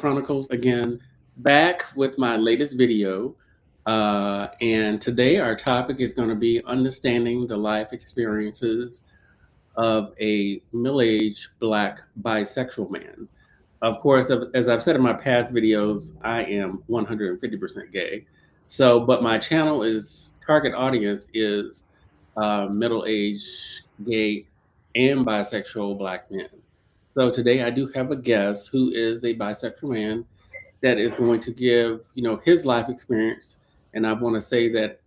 Chronicles again, back with my latest video. And today our topic is going to be understanding the life experiences of a middle aged Black bisexual man. Of course, as I've said in my past videos, I am 150% gay. But my channel is target audience is middle aged gay and bisexual Black men. So today I do have a guest who is a bisexual man that is going to give, his life experience. And I want to say that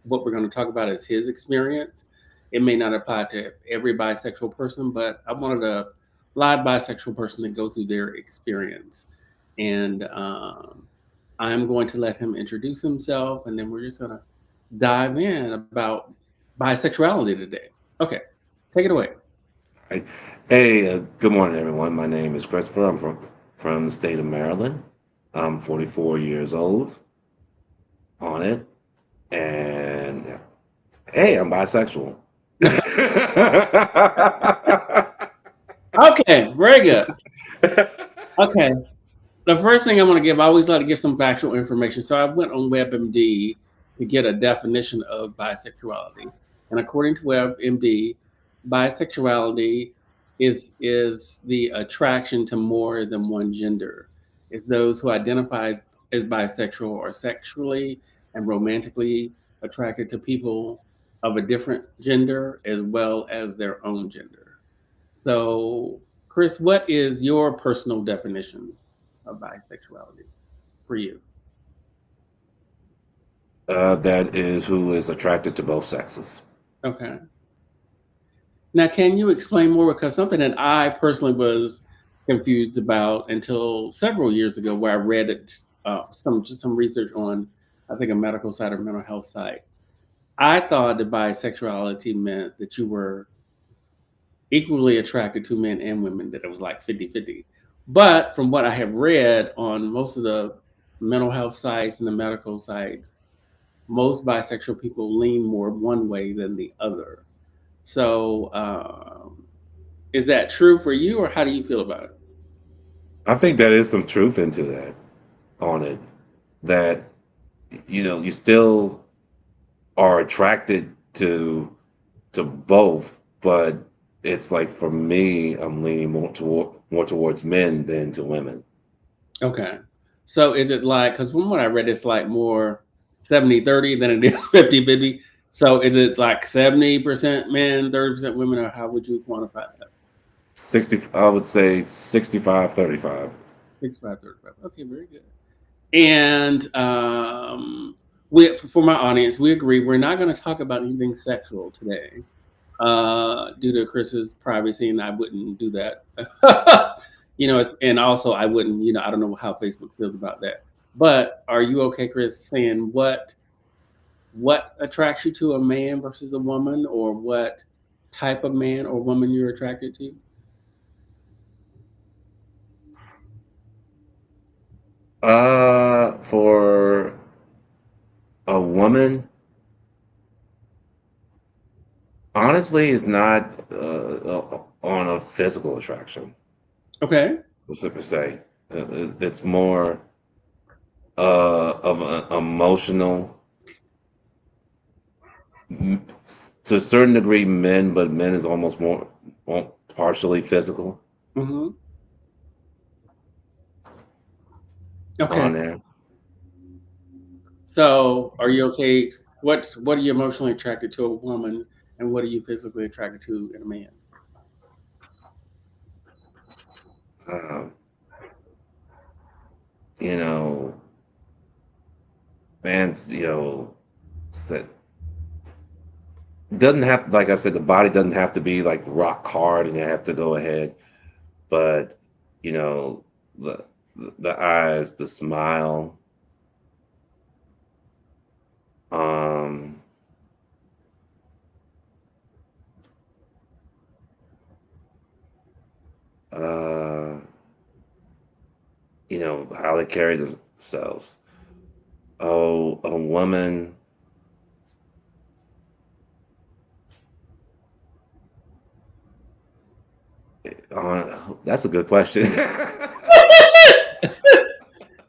what we're going to talk about is his experience. It may not apply to every bisexual person, but I wanted a live bisexual person to go through their experience. And I'm going to let him introduce himself, and then we're just going to dive in about bisexuality today. Okay, take it away. Right. Hey, good morning, everyone. My name is Christopher. I'm from the state of Maryland. I'm 44 years old on it, and hey, I'm bisexual. Okay, very good. Okay, the first thing I want to give, I always like to give some factual information. So I went on WebMD to get a definition of bisexuality, and according to WebMD, bisexuality is the attraction to more than one gender. It's those who identify as bisexual or sexually and romantically attracted to people of a different gender as well as their own gender. So, Chris, what is your personal definition of bisexuality for you? That is who is attracted to both sexes. Okay. Now, can you explain more? Because something that I personally was confused about until several years ago, where I read it, some research on, I think, a medical site or mental health site. I thought that bisexuality meant that you were equally attracted to men and women, that it was like 50-50. But from what I have read on most of the mental health sites and the medical sites, most bisexual people lean more one way than the other. So, is that true for you, or how do you feel about it? I think that is some truth into that on it. That you still are attracted to both, but it's like for me, I'm leaning more towards men than to women. Okay. So, is it like, because from what I read, it's like more 70-30 than it is 50-50. So, is it like 70% men, 30% women, or how would you quantify that? 60, I would say 65, 35. 65-35. Okay, very good. And for my audience, we agree we're not going to talk about anything sexual today, due to Chris's privacy, and I wouldn't do that. And also I wouldn't, I don't know how Facebook feels about that. But are you okay, Chris, saying what attracts you to a man versus a woman, or what type of man or woman you're attracted to? For a woman, honestly, it's not on a physical attraction, Okay. per se. It's more of an emotional, m- to a certain degree, men, but men is almost more partially physical Hmm. Okay. on there. So, are you okay? What are you emotionally attracted to a woman, and what are you physically attracted to in a man? Um, you know, man, that doesn't have, like I said, the body doesn't have to be like rock hard and you have to go ahead, but you know, the the eyes, the smile, um, uh, how they carry themselves. Oh, a woman, that's a good question.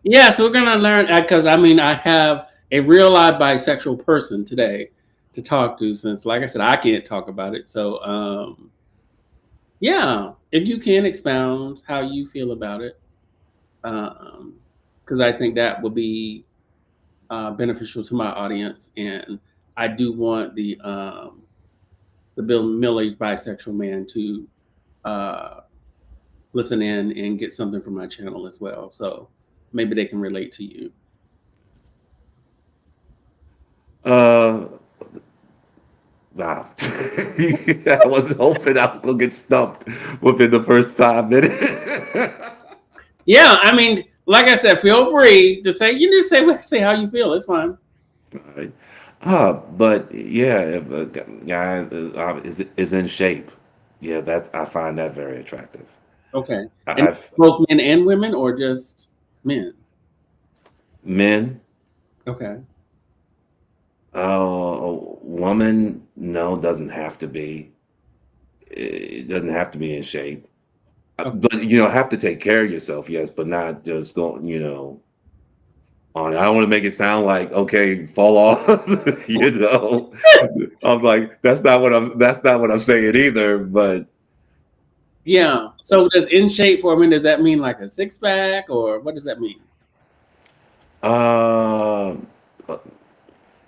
Yeah, so we're gonna learn because I mean I have a real live bisexual person today to talk to since, like I said, I can't talk about it. So yeah, if you can expound how you feel about it, because I think that will be beneficial to my audience, and I do want the Bill middle-aged bisexual man to uh, listen in and get something from my channel as well. So maybe they can relate to you. Uh, wow. I wasn't hoping I was gonna get stumped within the first 5 minutes. Yeah, I mean, like I said, feel free to say you just say how you feel. It's fine. Right. But yeah, if a guy is in shape, yeah, that I find that very attractive. Okay, and I've both men and women, or just men? men, Okay, a woman, no, doesn't have to be. It doesn't have to be in shape. okay. But have to take care of yourself, yes, but not just going, on it. I don't want to make it sound like okay, fall off, you know. I'm like, that's not what I'm saying either, but Yeah. So does in shape for men? Does that mean like a six pack, or what does that mean? uh, uh,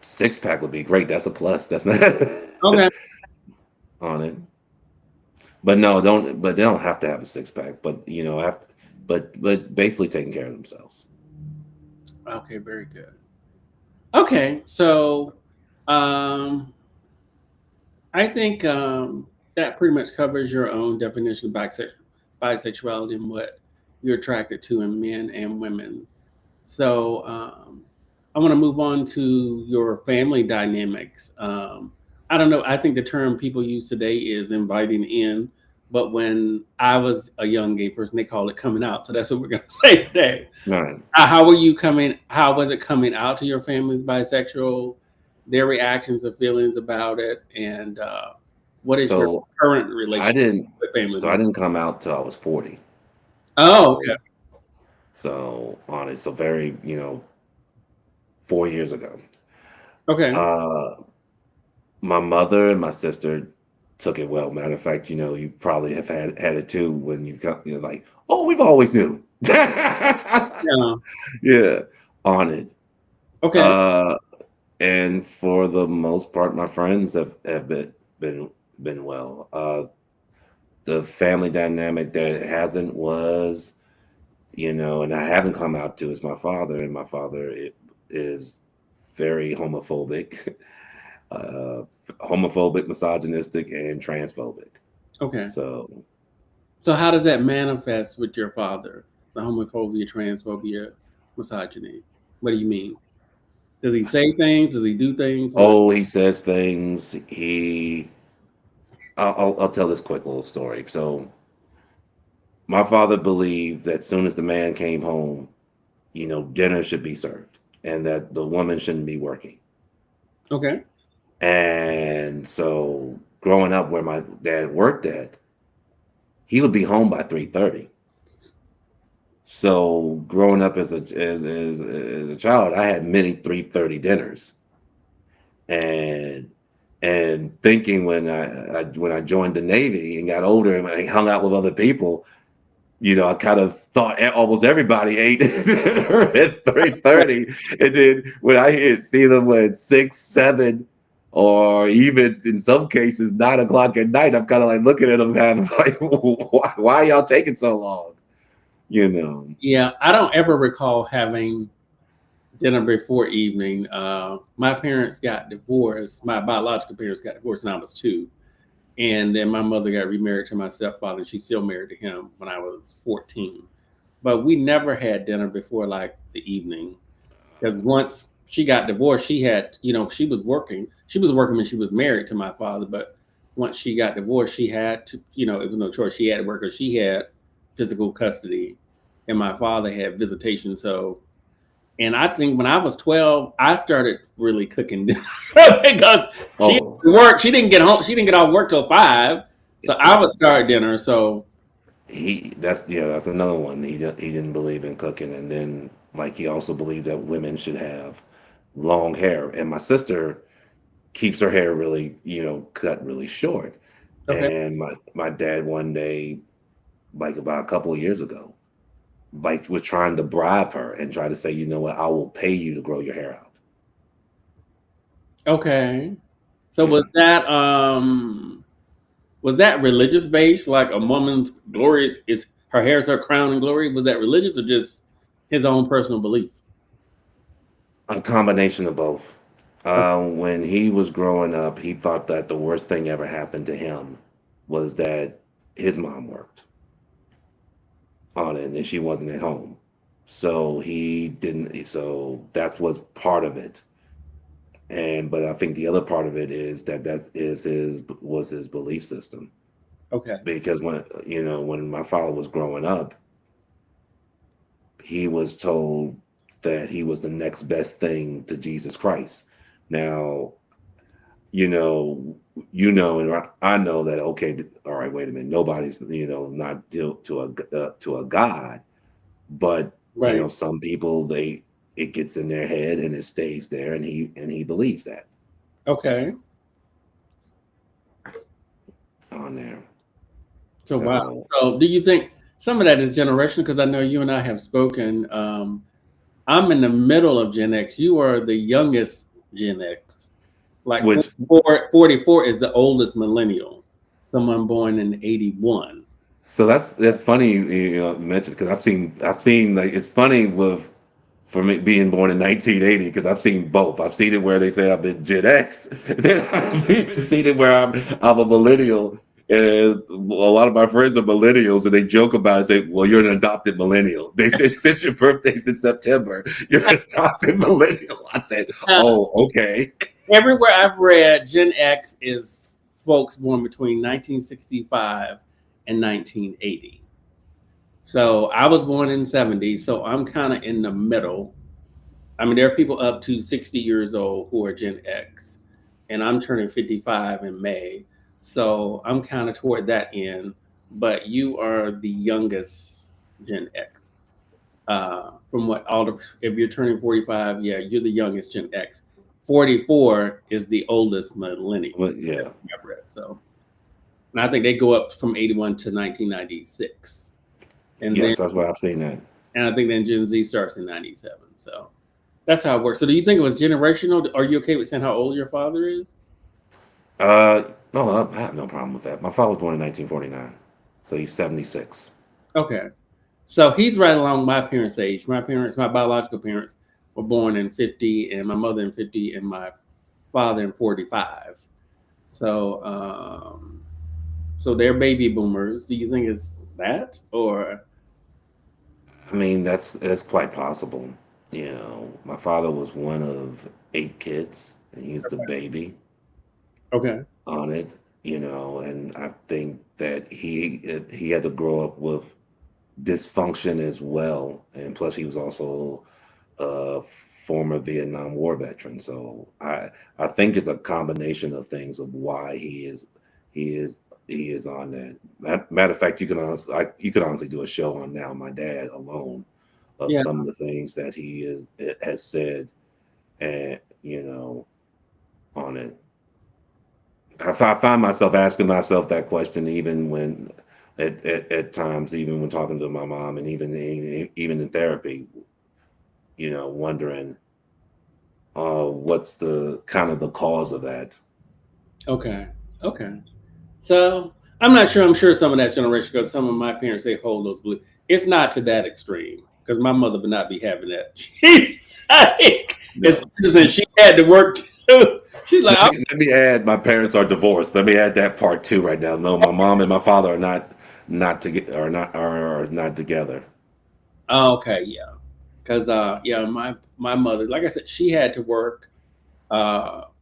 six pack would be great. That's a plus. That's not Okay. on it. But no, don't. But they don't have to have a six pack. But but basically taking care of themselves. Okay. Very good. Okay. So, um, I think that pretty much covers your own definition of bisexuality and what you're attracted to in men and women. So I want to move on to your family dynamics. I don't know. I think the term people use today is inviting in, but when I was a young gay person, they call it coming out. So that's what we're going to say today. All right. How were you coming? How was it coming out to your family's bisexual? Their reactions or feelings about it, and what is your So current I relationship didn't. with family So I members? didn't come out till I was 40. Oh, okay, So on it. So very 4 years ago. okay, Uh, my mother and my sister took it well. Matter of fact, you probably have had it too when you've got like, oh, we've always knew. yeah, Yeah, on it. okay, Uh, and for the most part, my friends have been been well. The family dynamic that it hasn't was, and I haven't come out to is my father, and my father is very homophobic, uh, homophobic, misogynistic, and transphobic. okay. So, So how does that manifest with your father? The homophobia, transphobia, misogyny. What do you mean? Does he say things? Does he do things? What? oh, he says things. I'll tell this quick little story. So, my father believed that soon as the man came home, dinner should be served, and that the woman shouldn't be working. Okay, And so, growing up where my dad worked at, he would be home by 3:30. So, growing up as a child, I had many 3:30 dinners, and thinking when I joined the Navy and got older and I hung out with other people, I kind of thought almost everybody ate dinner at 3:30, and then when I see them at 6, 7, or even in some cases 9 o'clock at night, I'm kind of like looking at them, kind of like, why are y'all taking so long? You know, yeah, I don't ever recall having dinner before evening. My parents got divorced. My biological parents got divorced when I was 2. And then my mother got remarried to my stepfather, and she's still married to him when I was 14. But we never had dinner before like the evening because once she got divorced, she had, she was working. She was working when she was married to my father, but once she got divorced, she had to, it was no choice. She had to work because she had physical custody, and my father had visitation. So, and I think when I was 12, I started really cooking dinner because she oh worked. She didn't get home. She didn't get off work till 5. So I would start dinner. So that's another one. He didn't believe in cooking, and then like he also believed that women should have long hair. And my sister keeps her hair really, cut really short. Okay. And my dad one day, like about a couple of years ago, like was trying to bribe her and try to say, you know what, I will pay you to grow your hair out. Okay. So Yeah. was that religious based? Like a woman's glory is her hair is her crown and glory? Was that religious or just his own personal belief? A combination of both. Okay. When he was growing up, he thought that the worst thing ever happened to him was that his mom worked on it and she wasn't at home. So he didn't, so that was part of it. But I think the other part of it is was his belief system. Okay. Because when my father was growing up, he was told that he was the next best thing to Jesus Christ. Now, you know, and I know that. Okay, all right. Wait a minute. Nobody's, not to a God, but Right. some people it gets in their head and it stays there, and he believes that Okay. on there. So wow. So So do you think some of that is generational? Because I know you and I have spoken. I'm in the middle of Gen X. You are the youngest Gen X. Like which 44 is the oldest millennial. Someone born in 81. so that's funny you mentioned because I've seen like it's funny with for me being born in 1980 because I've seen both. I've seen it where they say I've been Gen X, and then I've even seen it where I'm a millennial. And a lot of my friends are millennials, and they joke about it. And say, "Well, you're an adopted millennial." They say, "Since your birthday's in September, you're an adopted millennial." I said, Uh, "Oh, okay." Everywhere I've read, Gen X is folks born between 1965 and 1980. So I was born in 70, so I'm kind of in the middle. I mean, there are people up to 60 years old who are Gen X, and I'm turning 55 in May. So I'm kind of toward that end, but you are the youngest Gen X. From what all the, if you're turning 45, yeah, you're the youngest Gen X. 44 is the oldest millennial Well, yeah, I've read. So, and I think they go up from 81 to 1996. And then, yes, that's what I've seen that. and I think then Gen Z starts in 97. So that's how it works. So do you think it was generational? Are you okay with saying how old your father is? Uh, no, I have no problem with that. My father was born in 1949, so he's 76. Okay. So he's right along my parents' age. My parents, my biological parents, were born in 50, and my mother in 50, and my father in 45. So, so they're baby boomers. Do you think it's that, or I mean, that's quite possible. My father was one of 8 kids, and he's the baby okay? on it. And I think that he had to grow up with dysfunction as well, and plus he was also a former Vietnam War veteran. So I think it's a combination of things of why he is he is on that. Matter of fact, you could honestly do a show on now my dad alone of Yeah, some of the things that has said, and on it. I find myself asking myself that question even when at times, even when talking to my mom, and even in therapy, wondering what's the kind of the cause of that. okay, okay. So I'm not sure. I'm sure some of that's generation because some of my parents they hold those beliefs. It's not to that extreme because my mother would not be having that. She's like, as No. much as she had to work too. She's like, Let me add, my parents are divorced. Let me add that part too right now. No, my mom and my father are not together. oh, okay, yeah, because yeah, my mother, like I said, she had to work.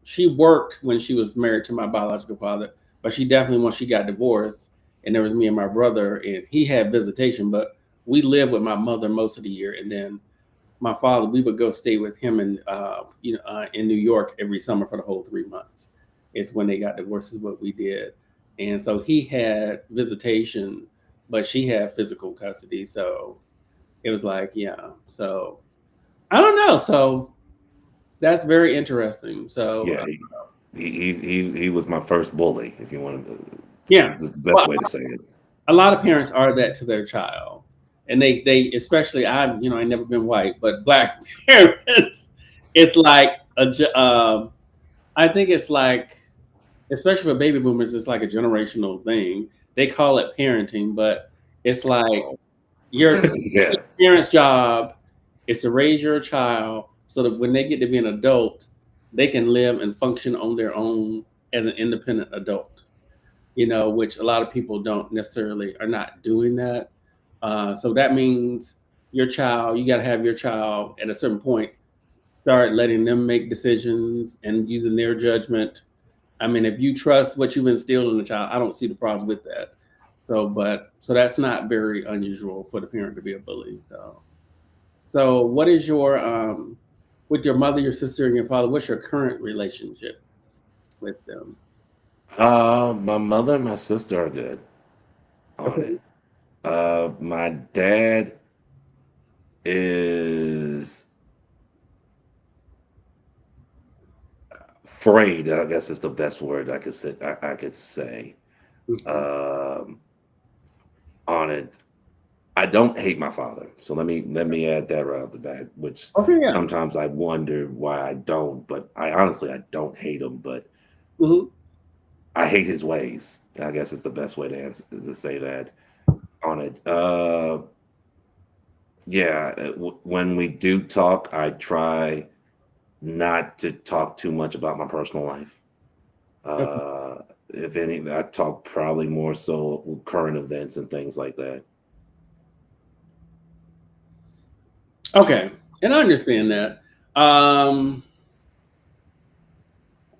She worked when she was married to my biological father, but she definitely once she got divorced, and there was me and my brother, and he had visitation, but we lived with my mother most of the year, and then my father, we would go stay with him in in New York every summer for the whole 3 months. It's when they got divorced is what we did, and so he had visitation but she had physical custody. So it was like, yeah. So I don't know. So that's very interesting. So Yeah, he was my first bully, if you want to. yeah. That's the Well, best way to say it. a lot of parents are that to their child, and they especially I never been white, but black parents, it's like I think it's like, especially for baby boomers, it's like a generational thing. They call it parenting, but it's like Oh, your yeah, parents' job is to raise your child so that when they get to be an adult, they can live and function on their own as an independent adult. Which a lot of people don't necessarily are not doing that. So that means you got to have your child at a certain point start letting them make decisions and using their judgment. I mean, if you trust what you've instilled in the child, I don't see the problem with that. So that's not very unusual for the parent to be a bully. So what is your with your mother, your sister, and your father? What's your current relationship with them? my mother and my sister are good on it. Okay. My dad is afraid. I guess is the best word I could say Mhm. um, on it. I don't hate my father, so let me add that right off the bat. Which Okay. Yeah. sometimes I wonder why I don't, but I don't hate him, but Hmm. I hate his ways. I guess is the best way to answer to say that on it. Yeah, when we do talk, I try not to talk too much about my personal life. Okay. Uh, if any, I talk probably more so current events and things like that. Okay. And I understand that. Um,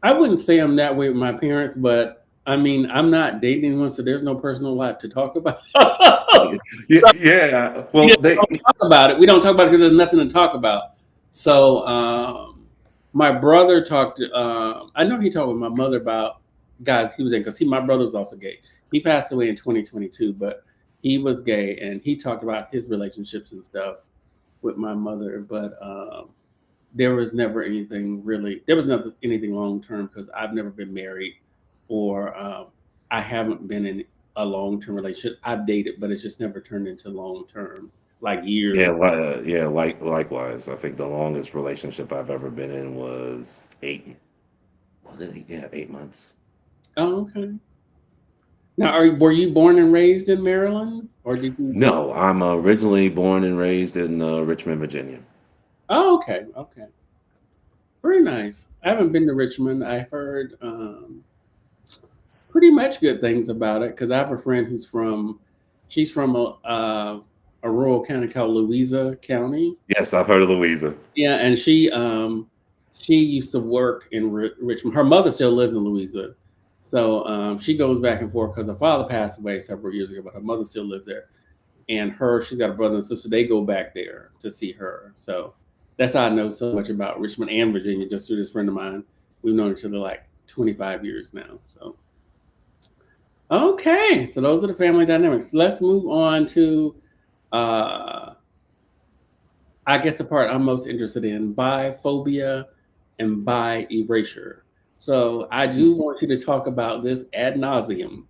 I wouldn't say I'm that way with my parents, but I mean, I'm not dating anyone, so there's no personal life to talk about. Yeah, yeah. We Well, just they don't talk about it. We don't talk about it because there's nothing to talk about. So my brother talked. I know he talked with my mother about guys he was in because my brother was also gay. He passed away in 2022, but he was gay and he talked about his relationships and stuff with my mother. But there was never anything really. There was nothing anything long term because I've never been married or I haven't been in a long term relationship. I've dated, but it's just never turned into long term, like years. yeah, likewise. I think the longest relationship I've ever been in was 8. Was it 8? Yeah, 8 months. Oh, okay. Now, were you born and raised in Maryland, or did you? No, I'm originally born and raised in Richmond, Virginia. Oh, okay, okay, very nice. I haven't been to Richmond. I've heard pretty much good things about it because I have a friend she's from a rural county called Louisa County. Yes, I've heard of Louisa. Yeah, and she used to work in Richmond. Her mother still lives in Louisa, so she goes back and forth because her father passed away several years ago, but her mother still lives there. And she's got a brother and sister. They go back there to see her. So that's how I know so much about Richmond and Virginia, just through this friend of mine. We've known each other like 25 years now. So okay, so those are the family dynamics. Let's move on to uh I guess the part I'm most interested in, bi-phobia and bi-erasure. So I do want you to talk about this ad nauseum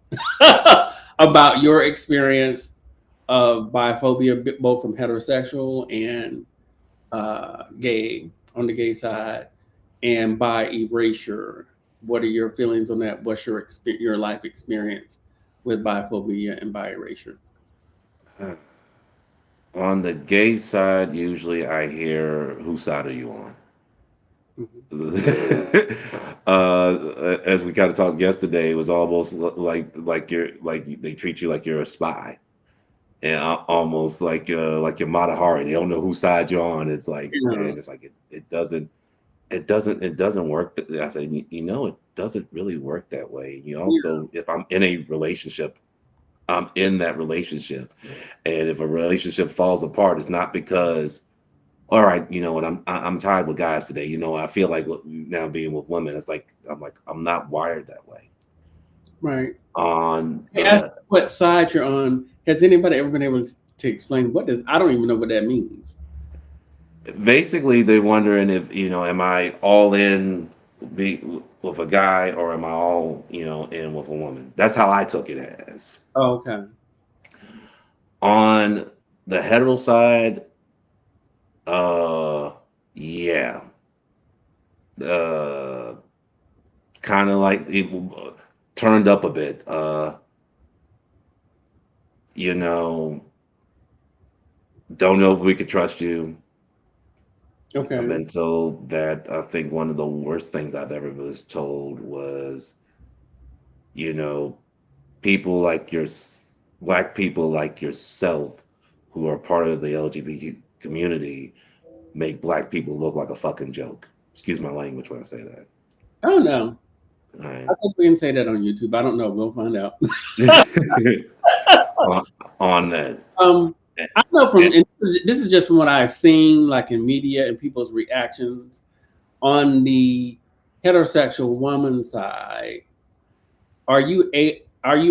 about your experience of biphobia, both from heterosexual and gay on the gay side, and bi-erasure. What are your feelings on that? What's your life experience with biphobia and bi-erasure? On the gay side, usually I hear, "Whose side are you on?" Mhm. As we kind of talked yesterday, it was almost like you're like they treat you like you're a spy, and almost like you're Matahari. They don't know whose side you're on. It's like, Yeah, and it's like it doesn't work. I said, it doesn't really work that way. You yeah, also, if I'm in a relationship, I'm in that relationship, and if a relationship falls apart, it's not because, all right, you know what, I'm tired with guys today. I feel like now being with women, it's like I'm not wired that way. right. On They ask the what side you're on. Has anybody ever been able to explain what does? I don't even know what that means. Basically, they're wondering if, am I all in be with a guy, or am I all, in with a woman? That's how I took it as. Oh, okay. On the hetero side, uh, yeah, uh, kind of like it turned up a bit. You know, don't know if we could trust you. I've Okay. been told that. I think one of the worst things I've ever was told was, you know, people like your black people like yourself who are part of the LGBT community make black people look like a fucking joke. Excuse my language when I say that. Oh no. All I right. think we can say that on YouTube. I don't know. We'll find out. on, on that. um, And, I know from and and this is just from what I've seen, like in media and people's reactions on the heterosexual woman side. Are you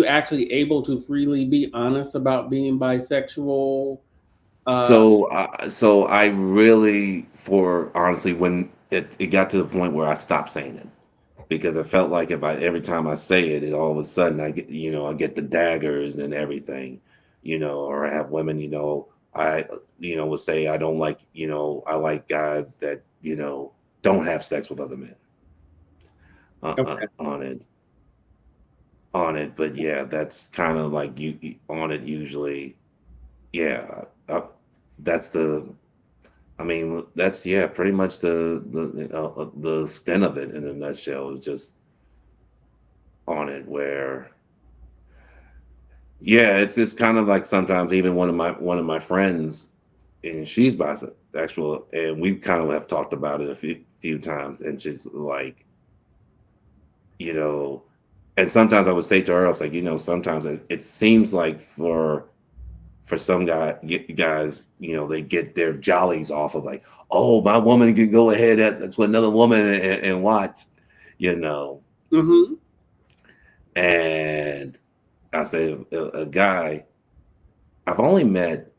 actually able to freely be honest about being bisexual? Uh, so I really, for honestly, when it got to the point where I stopped saying it, because I felt like if I every time I say it, all of a sudden I get, I get the daggers and everything, or I have women, I would say I don't like, I like guys that, don't have sex with other men, okay. on it, but yeah, that's kind of like on it usually. Yeah, that's the. I mean, that's, yeah, pretty much the extent of it in a nutshell. Is just on it where, yeah, it's kind of like sometimes even one of my friends, and she's bisexual, and we kind of have talked about it a few times, and she's like, you know, and sometimes I would say to her, I was like, sometimes it seems like for some guys, they get their jollies off of like, oh, my woman can go ahead to another woman and watch, you know. Mm-hmm. And I say a guy, I've only met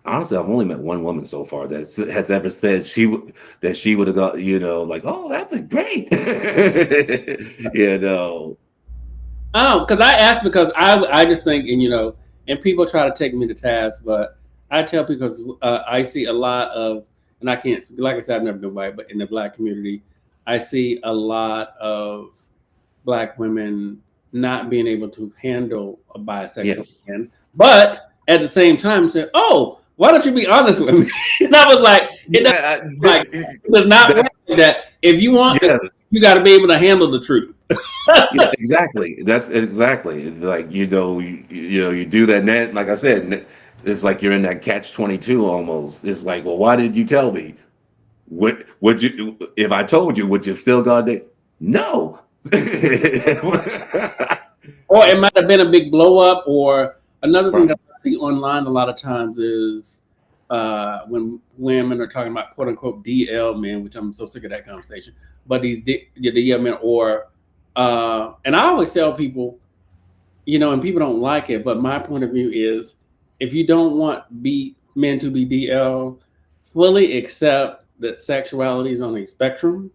honestly, I've only met one woman so far that has ever said that she would have got, like, oh, that was great, you know. Oh, because I asked because I just think and and people try to take me to task, but I tell people because I see a lot of and I can't like I said I've never been white, but in the black community, I see a lot of black women not being able to handle a bisexual Yes, man, but at the same time say, "Oh, why don't you be honest with me?" And I was like, "It doesn't yeah, like it does not work that's like that. If you want, yeah. you got to be able to handle the truth." Yeah, exactly. That's exactly like, you do that net. Like I said, it's like you're in that catch 22 almost. It's like, well, why did you tell me? What would you if I told you? Would you still go there? No. Or it might have been a big blow up. Or another thing Right. that I see online a lot of times is when women are talking about quote unquote DL men, which I'm so sick of that conversation. But these DL men, or and I always tell people, and people don't like it, but my point of view is, if you don't want be men to be DL, fully accept that sexuality is on a spectrum,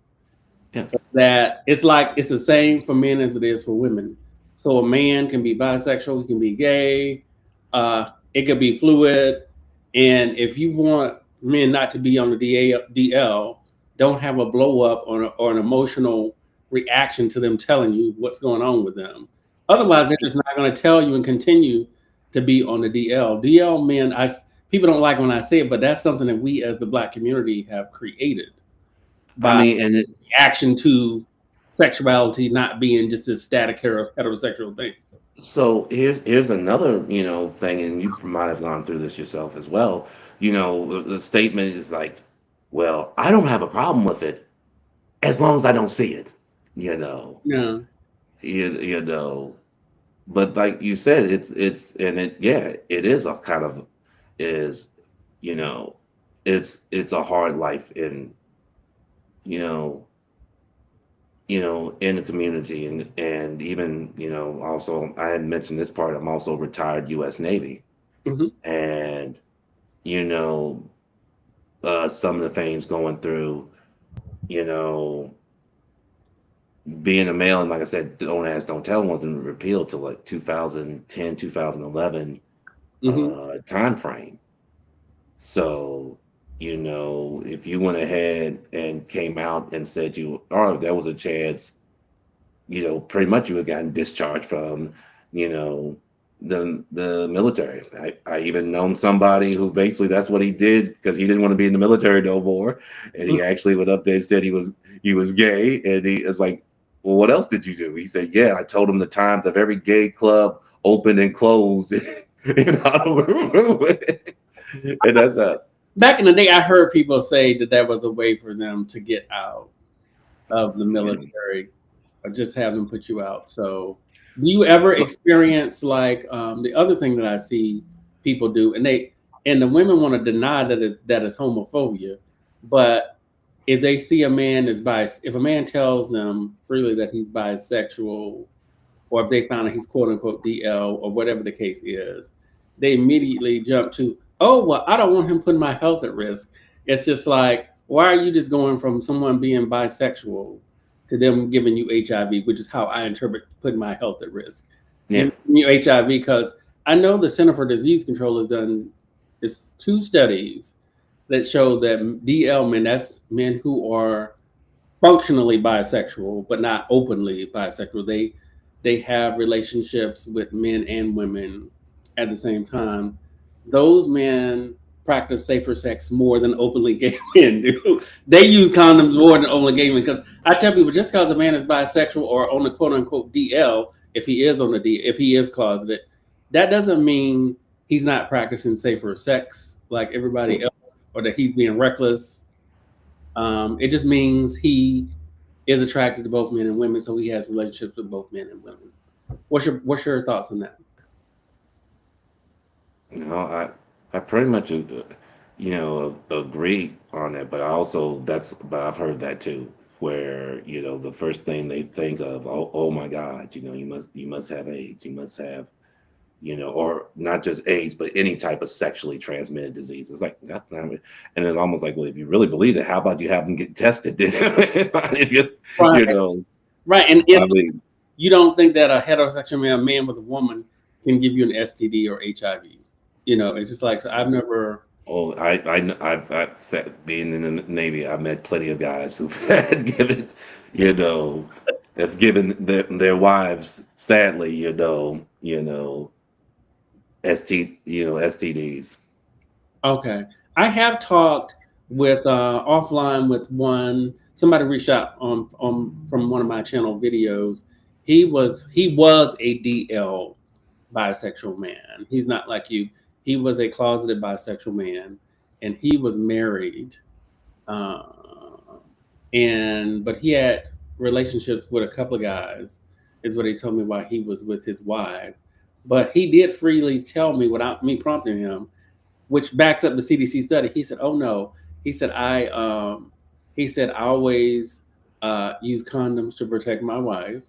Yes. that it's like it's the same for men as it is for women. So a man can be bisexual, he can be gay, it could be fluid. And if you want men not to be on the DL, don't have a blow up or an emotional reaction to them telling you what's going on with them. Otherwise, they're just not going to tell you and continue to be on the DL. DL men, people don't like when I say it, but that's something that we as the black community have created I by mean, and reaction to sexuality not being just this static heterosexual thing. so here's another, thing, and you might have gone through this yourself as well. The statement is like, well, I don't have a problem with it as long as I don't see it. You know, Yeah. you know. But like you said, it's and it yeah, it is a kind of is, you know, it's a hard life, and you know, in the community, and even, also I hadn't mentioned this part. I'm also retired U.S. Navy, Hmm. and you know, some of the things going through, you know, being a male, and like I said, Don't Ask, Don't Tell wasn't repealed till like 2010, 2011 Hmm. time frame. So, if you went ahead and came out and said there was a chance, pretty much you had gotten discharged from, you know, the military. I even known somebody who basically that's what he did because he didn't want to be in the military no more, and he actually went up there and said he was gay, and he was like, "Well, what else did you do?" He said, "Yeah, I told him the times of every gay club open and closed in Honolulu," and that's Back in the day, I heard people say that that was a way for them to get out of the yeah, military, or just have them put you out. So, do you ever well, experience like the other thing that I see people do, and the women want to deny that is homophobia, but if they see a man if a man tells them freely that he's bisexual, or if they found out he's quote unquote DL or whatever the case is, they immediately jump to, oh, well, I don't want him putting my health at risk. It's just like, why are you just going from someone being bisexual to them giving you HIV, which is how I interpret putting my health at risk? yeah, Giving you HIV because I know the Center for Disease Control has done two studies that show that DL men, that's men who are functionally bisexual, but not openly bisexual. They have relationships with men and women at the same time. Those men practice safer sex more than openly gay men do. They use condoms more than openly gay men because I tell people just because a man is bisexual or on the quote unquote DL, if he is closeted, that doesn't mean he's not practicing safer sex like everybody else or that he's being reckless. It just means he is attracted to both men and women, so he has relationships with both men and women. What's your thoughts on that? I pretty much agree on that, but I also but I've heard that too, where the first thing they think of, oh my God, you must have AIDS, you must have, or not just AIDS, but any type of sexually transmitted disease. It's like that's not, and it's almost like, well, if you really believe it, how about you have them get tested? If Right, you know, right, and I it's mean, you don't think that a heterosexual man with a woman can give you an STD or HIV. It's just like so I've never. oh, being in the Navy, I met plenty of guys who've had given, you know, have given their wives, sadly, STDs. Okay. I have talked with offline with somebody reached out on from one of my channel videos. He was a DL bisexual man. He's not like you. He was a closeted bisexual man, and he was married. Uh, and but he had relationships with a couple of guys, is what he told me while he was with his wife. But he did freely tell me without me prompting him, which backs up the CDC study. He said, "Oh no," he said, I always use condoms to protect my wife."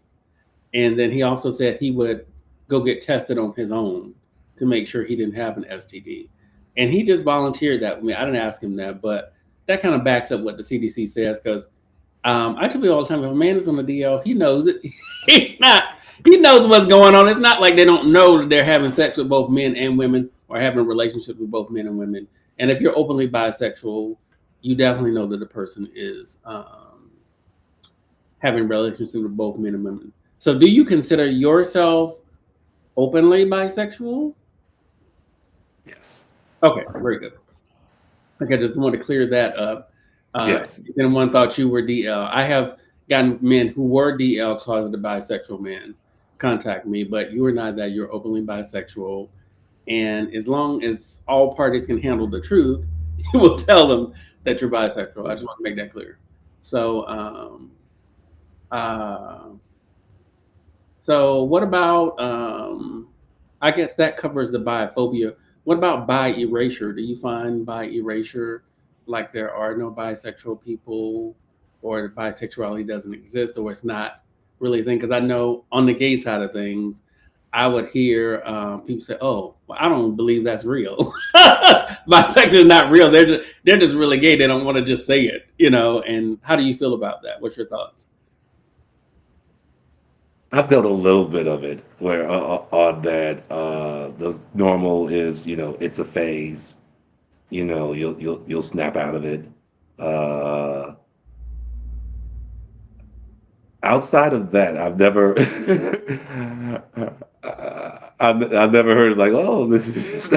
And then he also said he would go get tested on his own to make sure he didn't have an STD. And he just volunteered that with me. I didn't ask him that, but that kind of backs up what the CDC says because I tell people all the time, if a man is on the DL, he knows it. He's not. He knows what's going on. It's not like they don't know that they're having sex with both men and women or having relationships with both men and women. And if you're openly bisexual, you definitely know that the person is having relationships with both men and women. So, do you consider yourself openly bisexual? Yes, Okay, very good. Okay, just want to clear that up. yes. If anyone thought you were DL, I have gotten men who were DL closeted bisexual men contact me, but you are not that. You're openly bisexual, and as long as all parties can handle the truth, you will tell them that you're bisexual. I just want to make that clear. So, uh, so what about? I guess that covers the biphobia. What about bi-erasure? Do you find bi-erasure like there are no bisexual people, or bisexuality doesn't exist, or it's not really a thing. Because I know on the gay side of things, I would hear people say, "Oh, well, I don't believe that's real. Bisexual is not real. They're just really gay. They don't want to just say it, you know." And how do you feel about that? What's your thoughts? I felt a little bit of it where on that the normal is, it's a phase. You'll snap out of it. Uh, Outside of that, I've never I've never heard like, oh, this is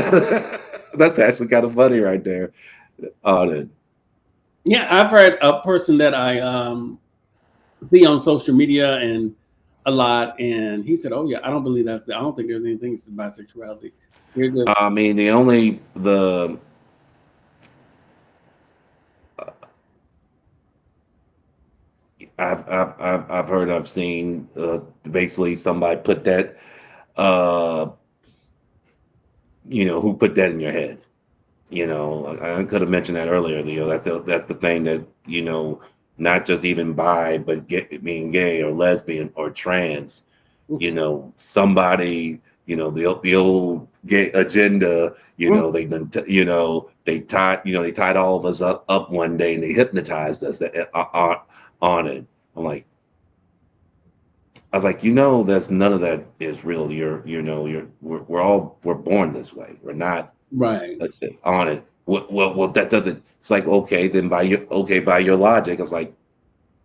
that's actually kind of funny right there on it. Yeah, I've heard a person that I see on social media and a lot, and he said, "Oh yeah, I don't believe I don't think there's anything to bisexuality. You're just I mean, the I've heard, I've seen, basically somebody put that, uh who put that in your head. I could have mentioned that earlier. That's the thing that, not just even bi, but being gay or lesbian or trans. Somebody, the old gay agenda. They done, they tied all of us up one day and they hypnotized us, on it. I'm like, I was like, that's none of that is real. We're born this way. We're not, right, on it. Well, that doesn't. It's like, okay, then by your logic, I was like,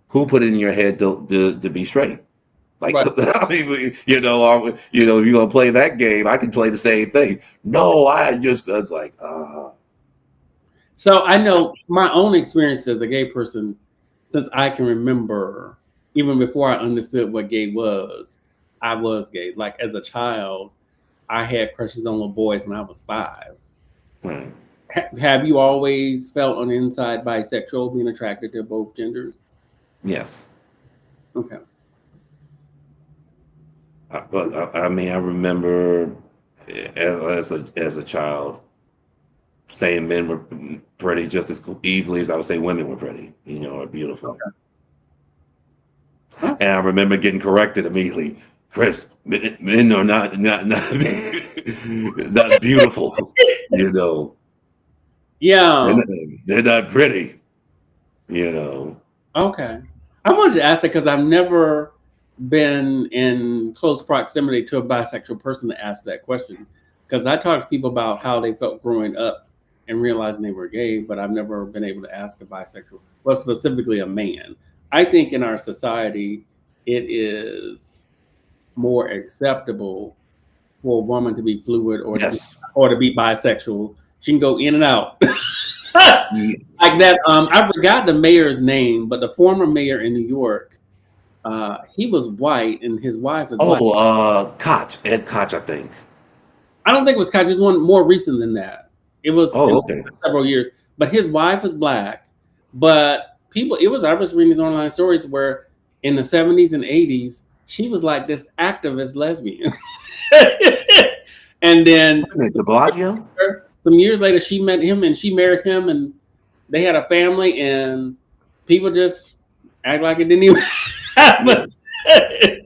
who put it in your head to be straight? Like, right." I mean, if you're gonna play that game, I can play the same thing. No, I was like, So I know my own experience as a gay person, since I can remember, even before I understood what gay was, I was gay. Like as a child, I had crushes on little boys when I was 5. hmm, Have you always felt on the inside bisexual, being attracted to both genders? yes. Okay. But I mean, I remember, as a child, saying men were pretty just as easily as I would say women were pretty, or beautiful. Okay. Oh, And I remember getting corrected immediately. Chris, men are not not beautiful. You know, they're yeah. not, they're not pretty. You know, Okay. I wanted to ask that because I've never been in close proximity to a bisexual person to ask that question. Because I talk to people about how they felt growing up and realizing they were gay, but I've never been able to ask a bisexual, well, specifically a man. I think in our society, it is more acceptable for a woman to be fluid yes, or to be bisexual. She can go in and out. Ye- Like that. I forgot the mayor's name, but the former mayor in New York, he was white and his wife was black. oh, Koch, Ed Koch, I think. I don't think it was Koch. It's one more recent than that. It was in Oh, the okay. last several years, but his wife was black. But people, it was I was reading these online stories where in the 70s and 80s, she was like this activist lesbian, and then Wasn't it De Blasio? some years later, she met him and she married him, and they had a family, and people just act like it didn't even happen. Yeah.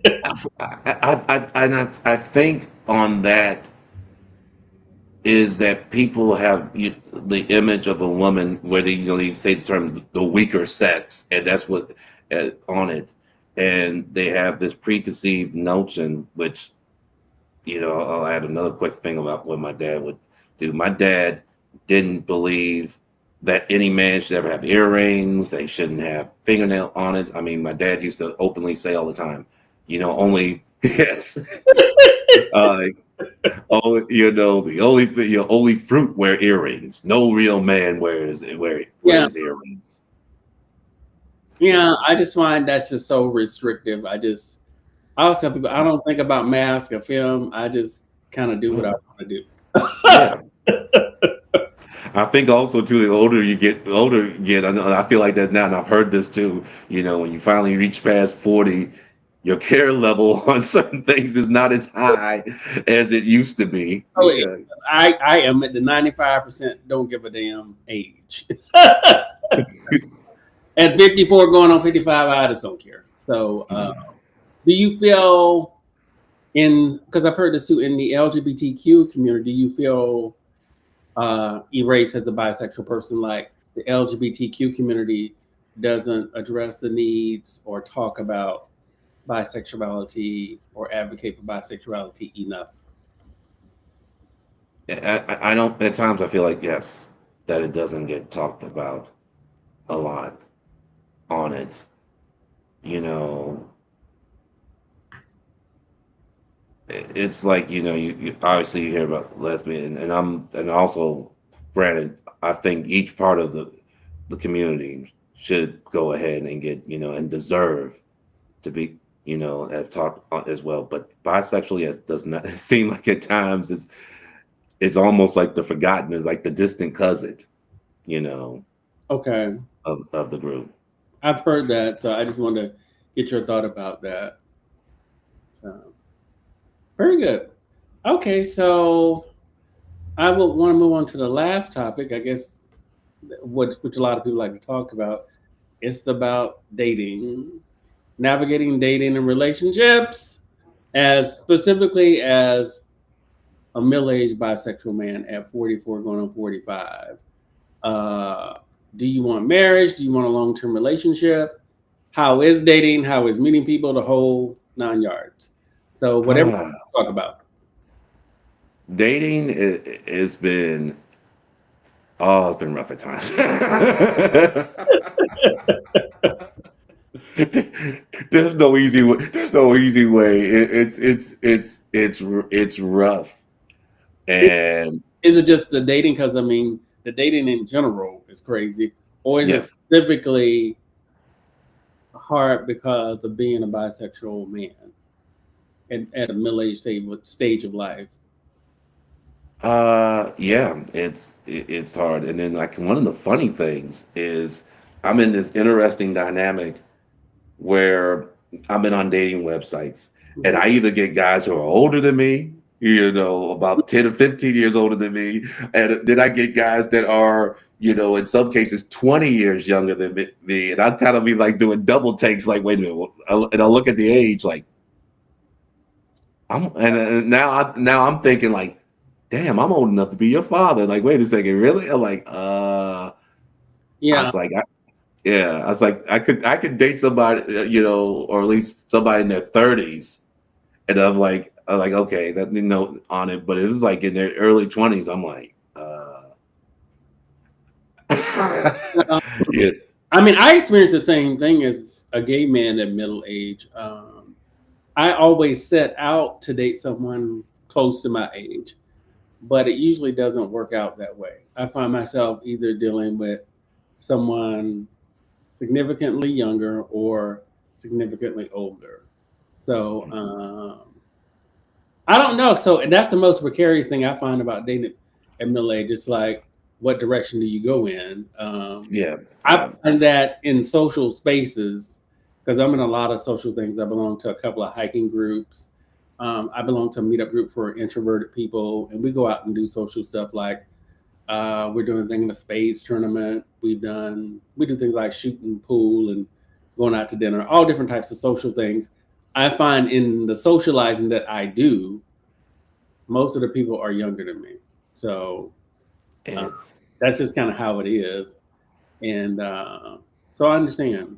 I think on that is that people have, the image of a woman where they say the term the weaker sex, and that's what, on it, and they have this preconceived notion, which, I'll add another quick thing about what my dad would do. My dad didn't believe that any man should ever have earrings. They shouldn't have fingernail on it. I mean, my dad used to openly say all the time, only yes. uh, Oh, the only only fruit wear earrings. No real man Yeah, wears earrings. yeah. I just find that's just so restrictive. I always tell people I don't think about mask or film. I just kind of do what I Mm, want to do. yeah, I think also too, the older you get, I feel like that now, and I've heard this too. When you finally reach past 40, your care level on certain things is not as high as it used to be. Oh, Yeah. I am at the 95% don't give a damn age. At 54, going on 55, I just don't care. So, do you feel in because I've heard this too in the LGBTQ community? Do you feel erased as a bisexual person? Like the LGBTQ community doesn't address the needs or talk about bisexuality or advocate for bisexuality enough? I don't. At times, I feel like yes, that it doesn't get talked about a lot on it. You know, it's like you obviously you hear about lesbian, and also, granted, I think each part of the community should go ahead and get and deserve to be have talked as well. But bisexual, yes, does not seem like at times it's almost like the forgotten is like the distant cousin, you know, Okay, of the group. I've heard that, so I just wanted to get your thought about that. So, very good. Okay, so I would want to move on to the last topic. I guess which a lot of people like to talk about. It's about dating, navigating dating and relationships, as specifically as a middle-aged bisexual man at 44, going on 45. Uh, do you want marriage? Do you want a long-term relationship? How is dating? How is meeting people? The whole 9 yards. So whatever Ah, you talk about. dating has been it's been rough at times. There's no easy way. There's no easy way. It's rough. And Is it just the dating? Because I mean, the dating in general is crazy, or is it yes, specifically hard because of being a bisexual man at a middle-aged stage of life? yeah, it's hard. And then like one of the funny things is I'm in this interesting dynamic where I've been on dating websites and Mhm. I either get guys who are older than me, about 10 or 15 years older than me, and then I get guys that are, in some cases 20 years younger than me. And I kind of be like doing double takes, like, wait a minute, and I look at the age, like, and now I'm thinking like, damn, I'm old enough to be your father. Like, wait a second, really? I'm like, I Yeah, was like, yeah, I was like, I could date somebody, or at least somebody in their 30s, and I'm like, okay, that on it, but it was like in their early 20s. I'm like, um, yeah, I mean, I experienced the same thing as a gay man at middle age. I always set out to date someone close to my age, but it usually doesn't work out that way. I find myself either dealing with someone significantly younger or significantly older. So I don't know. So that's the most precarious thing I find about dating at middle age. It's like, what direction do you go in? yeah, I yeah. find that in social spaces, because I'm in a lot of social things. I belong to a couple of hiking groups. I belong to a meetup group for introverted people, and we go out and do social stuff like we're doing a thing in the spades tournament. We do things like shooting pool and going out to dinner, all different types of social things. I find in the socializing that I do, most of the people are younger than me. So uh, It's that's just kind of how it is. And so I understand.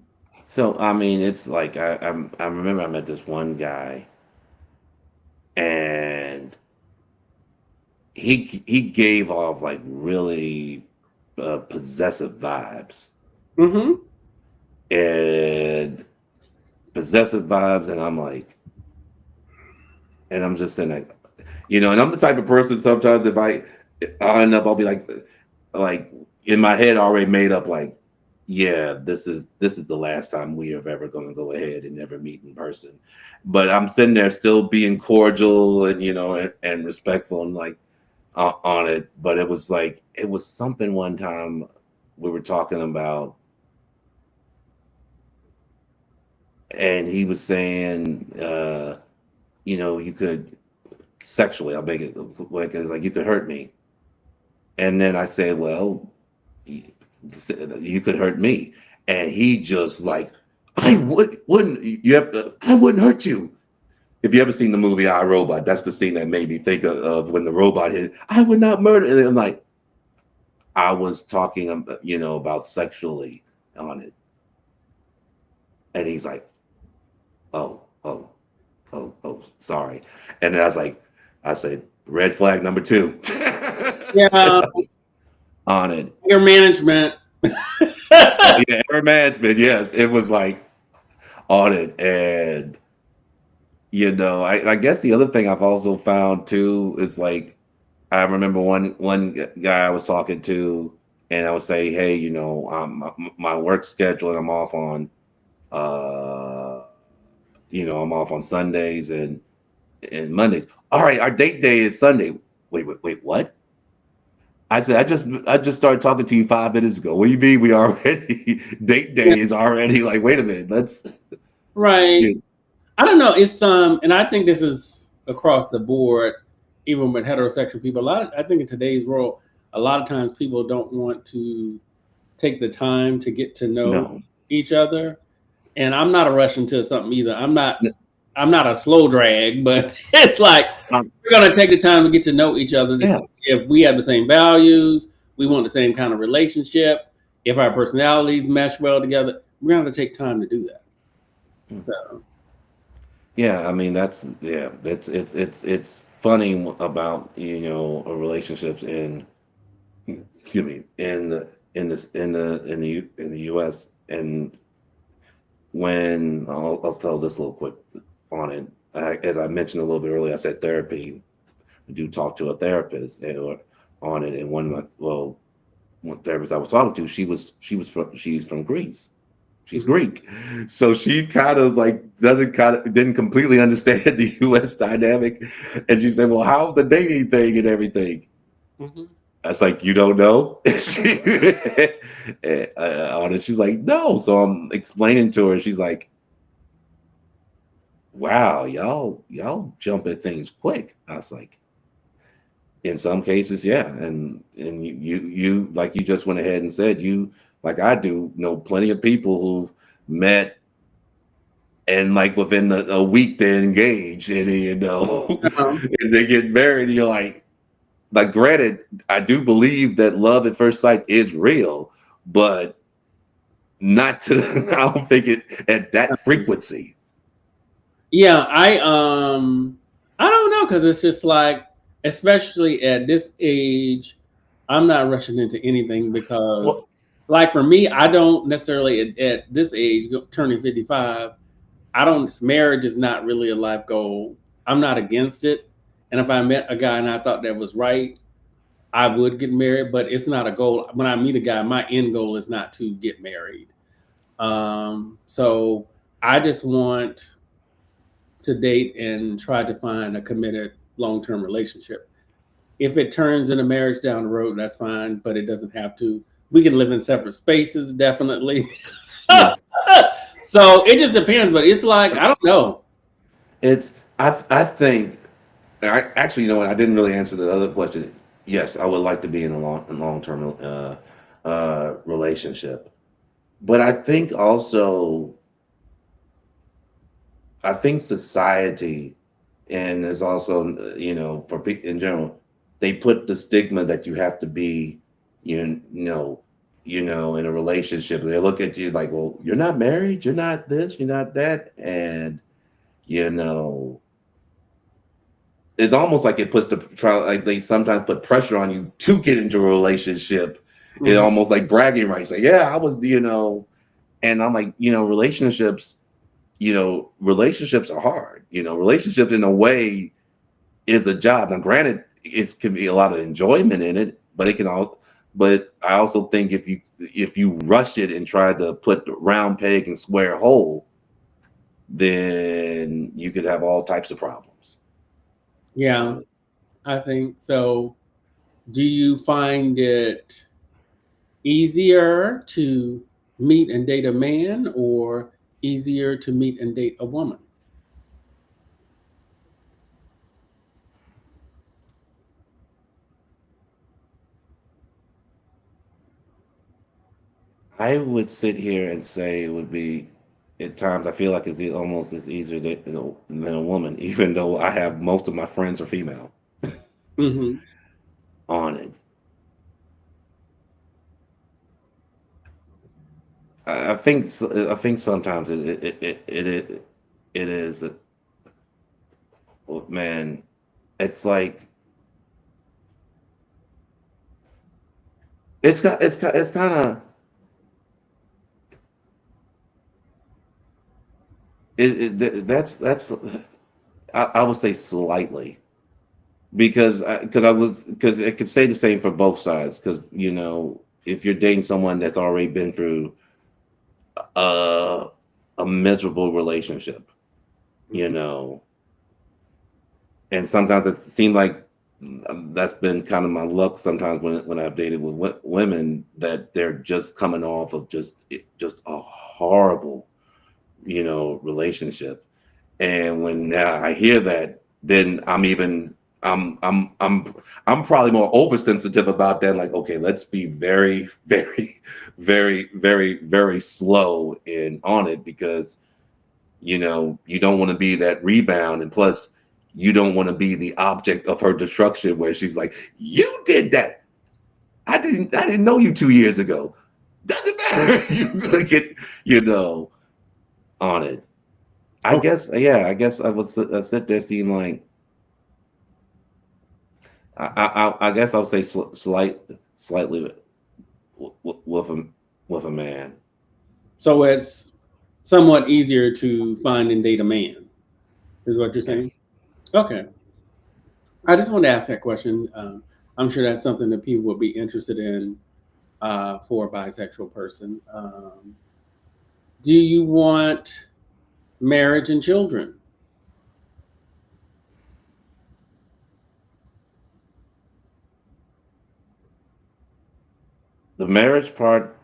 so I mean, it's like I remember I met this one guy, and he gave off like really possessive vibes, Hmm. and and I'm like, and I'm just saying like, and I'm the type of person sometimes if I end up, I'll be like in my head already made up like, yeah, this is the last time we are ever going to go ahead and never meet in person. But I'm sitting there still being cordial and and respectful and like on it. But it was something one time we were talking about, and he was saying, you could sexually, I'll make it like it's like you could hurt me. And then I said, well, you could hurt me. and he just like, wouldn't you have, I wouldn't hurt you. If you ever seen the movie I Robot, that's the scene that made me think of when the robot hit. I would not murder. And I'm like, I was talking, about sexually on it, and he's like, oh, oh, oh, sorry. And then I said, red flag number two Yeah, on it. your management. Oh yeah, air management. Yes, it was like on it, and I guess the other thing I've also found too is like I remember one guy I was talking to, and I would say, hey, my work schedule, and uh, I'm off on Sundays and Mondays. All right, our date day is Sunday. Wait, what? I said, I just started talking to you 5 minutes ago. What do you mean we already date Yeah, day is already like, wait a minute, let's right. you I don't know. It's and I think this is across the board, even with heterosexual people. I think in today's world, a lot of times people don't want to take the time to get to know no. each other. And I'm not a rush into something either. I'm not. N- I'm not a slow drag, but it's like um, we're gonna take the time to get to know each other to see yes. if we have the same values, we want the same kind of relationship, if our personalities mesh well together. We're gonna have to take time to do that. Mm. So Yeah, I mean that's yeah, it's funny about relationships excuse me in the U.S. and when I'll tell this a little quick on it. As I mentioned a little bit earlier, I said therapy. I do talk to a therapist on it, and one therapist I was talking to, she's from Greece. She's mhm, Greek, so she kind of like doesn't kind of didn't completely understand the U.S. dynamic, and she said, "Well, how's the dating thing and everything?" mhm. I was like, "You don't know?" She's like, "No." So I'm explaining to her. She's like, "Wow, y'all jump at things quick." I was like, "In some cases, yeah." And you like you just went ahead and said you like I do know plenty of people who've met and like within a week they're engaged and Um, and they get married. And you're like granted, I do believe that love at first sight is real, but not to I don't think it at that frequency. yeah, I don't know because it's just like, especially at this age, I'm not rushing into anything because, Well, like for me, I don't necessarily at this age, turning 55. I don't. Marriage is not really a life goal. I'm not against it, and if I met a guy and I thought that was right, I would get married. But it's not a goal. When I meet a guy, my end goal is not to get married. So I just want to date and try to find a committed long term relationship. If it turns into marriage down the road, that's fine, but it doesn't have to. We can live in separate spaces, definitely. yeah, So it just depends, but it's like, I don't know. it's I think I actually you know what I didn't really answer the other question. Yes, I would like to be in a long term relationship, but I think society and there's also for people in general they put the stigma that you have to be you know in a relationship. They look at you like, well, you're not married, you're not this, you're not that, and you know it's almost like it puts the try like they sometimes put pressure on you to get into a relationship. It Mhm. almost like bragging rights, like, yeah, I was, and I'm like, relationships are hard. Relationships in a way is a job. Now, granted, it can be a lot of enjoyment in it, but it can all. But I also think if you rush it and try to put the round peg in square hole, then you could have all types of problems Yeah, on it. I think so. Do you find it easier to meet and date a man or easier to meet and date a woman? I would sit here and say it would be at times I feel like it's almost as easier than a woman, even though I have most of my friends are female Hmm. on it. I think sometimes it is man. It's like it's kind of that's I would say slightly because I was because it could say the same for both sides because if you're dating someone that's already been through a a miserable relationship, you Hmm. know, and sometimes it seemed like that's been kind of my luck sometimes when I've dated with women that they're just coming off of just a horrible relationship. And when I hear that, then I'm probably more oversensitive about that. Like, okay, let's be very, very, very, very, very slow in on it because you don't want to be that rebound, and plus you don't want to be the object of her destruction where she's like, you did that. I didn't know you 2 years ago. Doesn't matter. You're gonna get you know on it. I Okay. guess, yeah, I guess I would sit there seeing like I guess I would say slightly with a man. So it's somewhat easier to find and date a man, is what you're saying? Yes. Okay. I just wanted to ask that question. I'm sure that's something that people would be interested in for a bisexual person. Do you want marriage and children? The marriage part,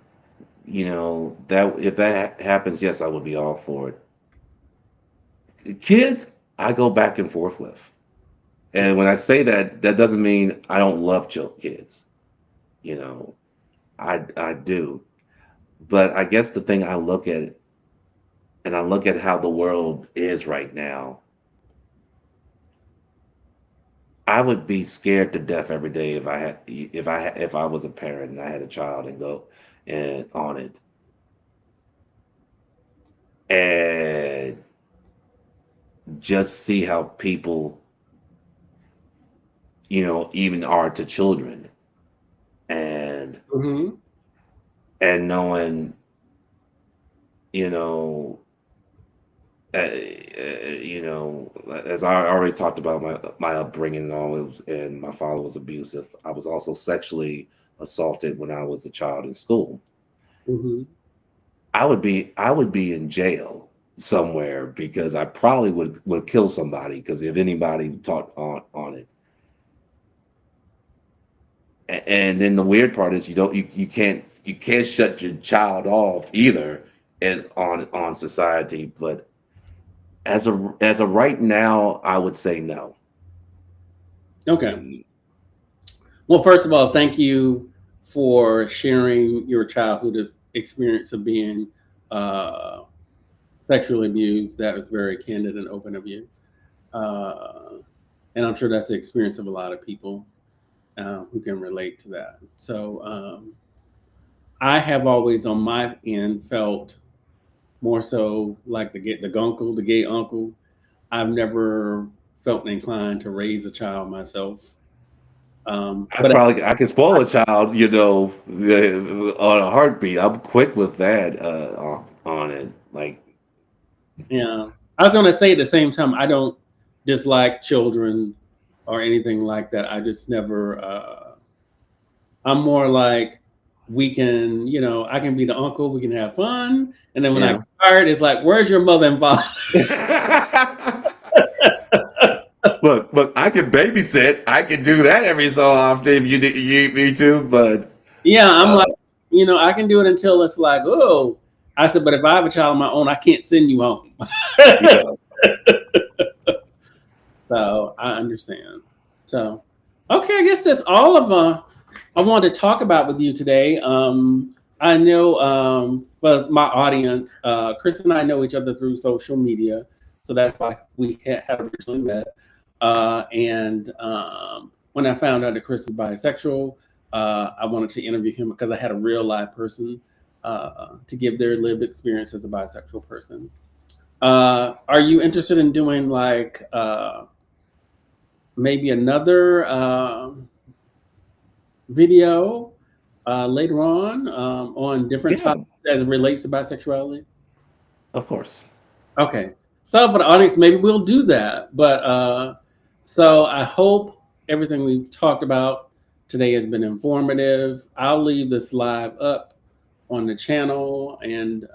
that if that happens, yes, I would be all for it. Kids, I go back and forth with. And when I say that, that doesn't mean I don't love kids. You know, I do. But I guess the thing I look at and I look at how the world is right now, I would be scared to death every day if I was a parent and I had a child and go and on it and just see how people even are to children and Hmm. knowing you know as I already talked about my upbringing and all and my father was abusive. I was also sexually assaulted when I was a child in school. Hmm. I would be in jail somewhere because I probably would kill somebody because if anybody taught on it. And then the weird part is you can't shut your child off either as on society. But as a right now, I would say no. Okay. Well, first of all, thank you for sharing your childhood experience of being uh, sexually abused. That was very candid and open of you. Uh, and I'm sure that's the experience of a lot of people who can relate to that. So I have always, on my end, felt more so like the gay uncle. I've never felt inclined to raise a child myself. But I can spoil a child, on a heartbeat. I'm quick with that on it. Like, yeah, I was going to say at the same time, I don't dislike children or anything like that. I just never. I'm more like I can be the uncle. We can have fun, and then when I get yeah. tired, it's like, where's your mother and father? Look, I can babysit. I can do that every so often if you need me to. But Yeah, I'm uh, like, I can do it until it's like, oh, I said, but if I have a child of my own, I can't send you home. yeah, So I understand. So, okay, I guess that's all of I wanted to talk about with you today. I know, for my audience, Chris and I know each other through social media, so that's why we had originally met. And when I found out that Chris is bisexual, I wanted to interview him because I had a real live person to give their lived experience as a bisexual person. Are you interested in doing like maybe another video later on different Yeah, topics as it relates to bisexuality? of course. Okay. So for the audience, maybe we'll do that. But so I hope everything we've talked about today has been informative. I'll leave this live up on the channel, and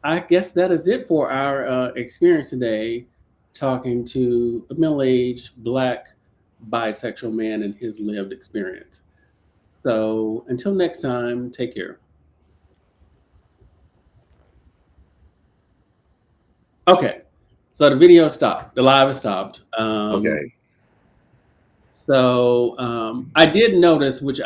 I guess that is it for our experience today, talking to a middle-aged black bisexual man and his lived experience. So until next time, take care. Okay, so the video stopped. The live has stopped. Okay. I did notice, which